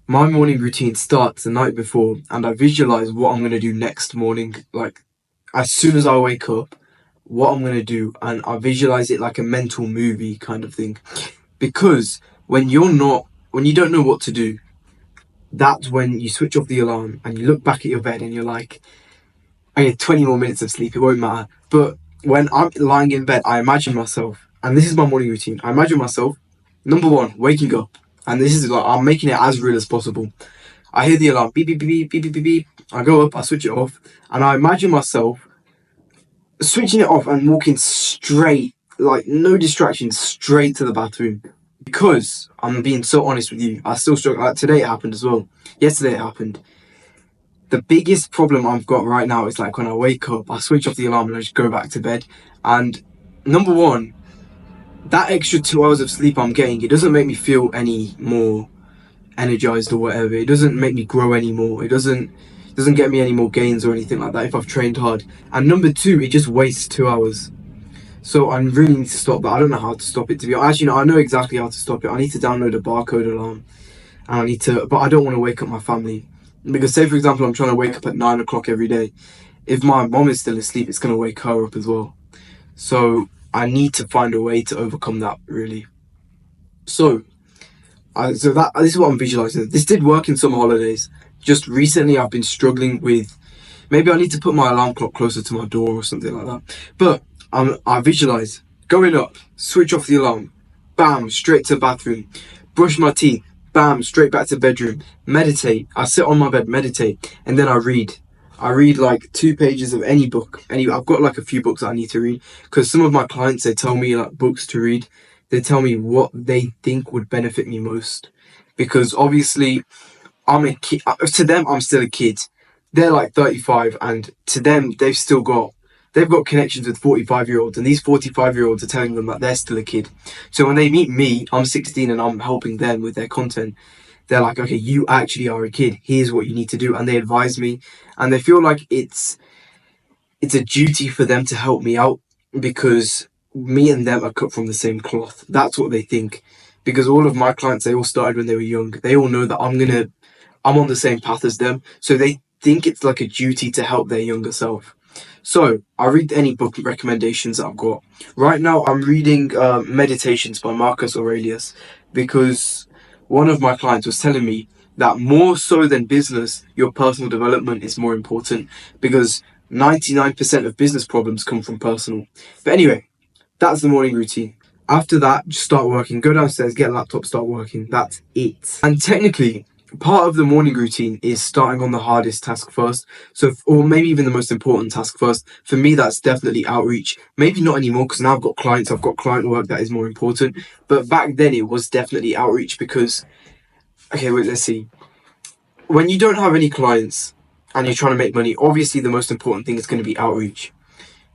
My morning routine starts the night before, and I visualize what I'm going to do next morning. Like, as soon as I wake up, what I'm going to do, and I visualize it like a mental movie kind of thing. Because when you don't know what to do, that's when you switch off the alarm and you look back at your bed and you're like, I get 20 more minutes of sleep, it won't matter. But when I'm lying in bed, I imagine myself, and this is my morning routine. I imagine myself, number one, waking up, and this is like, I'm making it as real as possible. I hear the alarm, beep, beep, beep, beep, beep, beep, beep. I go up, I switch it off, and I imagine myself switching it off and walking straight, like no distractions, straight to the bathroom. Because I'm being so honest with you, I still struggle. Like today it happened as well. Yesterday it happened. The biggest problem I've got right now is like when I wake up, I switch off the alarm and I just go back to bed. And number one, that extra 2 hours of sleep I'm getting, it doesn't make me feel any more energized or whatever. It doesn't make me grow anymore. It doesn't get me any more gains or anything like that if I've trained hard. And number two, it just wastes 2 hours. So I really need to stop that. I don't know how to stop it, to be honest. Actually, no, I know exactly how to stop it. I need to download a barcode alarm, and but I don't want to wake up my family. Because say for example, I'm trying to wake up at 9 o'clock every day. If my mom is still asleep, it's going to wake her up as well. So I need to find a way to overcome that, really. So this is what I'm visualizing. This did work in summer holidays. Just recently, I've been struggling with. Maybe I need to put my alarm clock closer to my door or something like that. But I visualize going up, switch off the alarm, bam, straight to the bathroom, brush my teeth, bam, straight back to the bedroom, meditate. I sit on my bed, meditate, and then I read. I read like 2 pages of any book. I've got like a few books that I need to read because some of my clients, they tell me like books to read. They tell me what they think would benefit me most, because obviously I'm a kid. To them, I'm still a kid. They're like 35, and to them, they've got connections with 45-year-olds, and these 45-year-olds are telling them that they're still a kid. So when they meet me, I'm 16 and I'm helping them with their content. They're like, okay, you actually are a kid. Here's what you need to do, and they advise me, and they feel like it's a duty for them to help me out because me and them are cut from the same cloth. That's what they think. Because all of my clients, they all started when they were young. They all know that I'm on the same path as them. So they think it's like a duty to help their younger self. So I read any book recommendations that I've got. Right now, I'm reading Meditations by Marcus Aurelius, because one of my clients was telling me that more so than business, your personal development is more important, because 99% of business problems come from personal. But anyway, that's the morning routine. After that, just start working. Go downstairs, get a laptop, start working. That's it. And technically, part of the morning routine is starting on the hardest task first. Or maybe even the most important task first. For me, that's definitely outreach. Maybe not anymore, because now I've got clients. I've got client work that is more important. But back then, it was definitely outreach because, okay, wait, let's see. When you don't have any clients and you're trying to make money, obviously the most important thing is going to be outreach.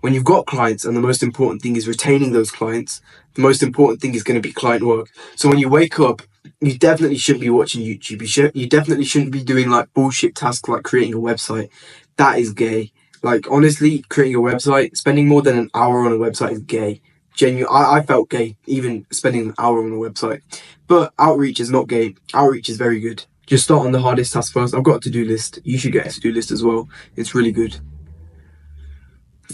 When you've got clients and the most important thing is retaining those clients, the most important thing is going to be client work. So when you wake up, you definitely shouldn't be watching YouTube. You definitely shouldn't be doing like bullshit tasks like creating a website. That is gay. Like, honestly, creating a website, spending more than an hour on a website is gay. Genuine. I felt gay even spending an hour on a website. But outreach is not gay. Outreach is very good. Just start on the hardest task first. I've got a to-do list. You should get a to-do list as well. It's really good.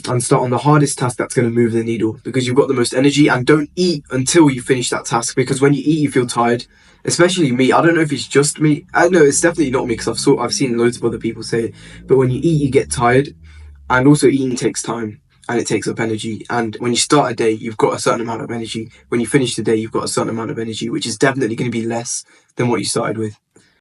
And start on the hardest task that's going to move the needle, because you've got the most energy. And don't eat until you finish that task, because when you eat you feel tired, especially me. I don't know if it's just me. I know it's definitely not me, because I've seen loads of other people say it, but when you eat you get tired. And also eating takes time and it takes up energy, and when you start a day you've got a certain amount of energy. When you finish the day you've got a certain amount of energy, which is definitely going to be less than what you started with.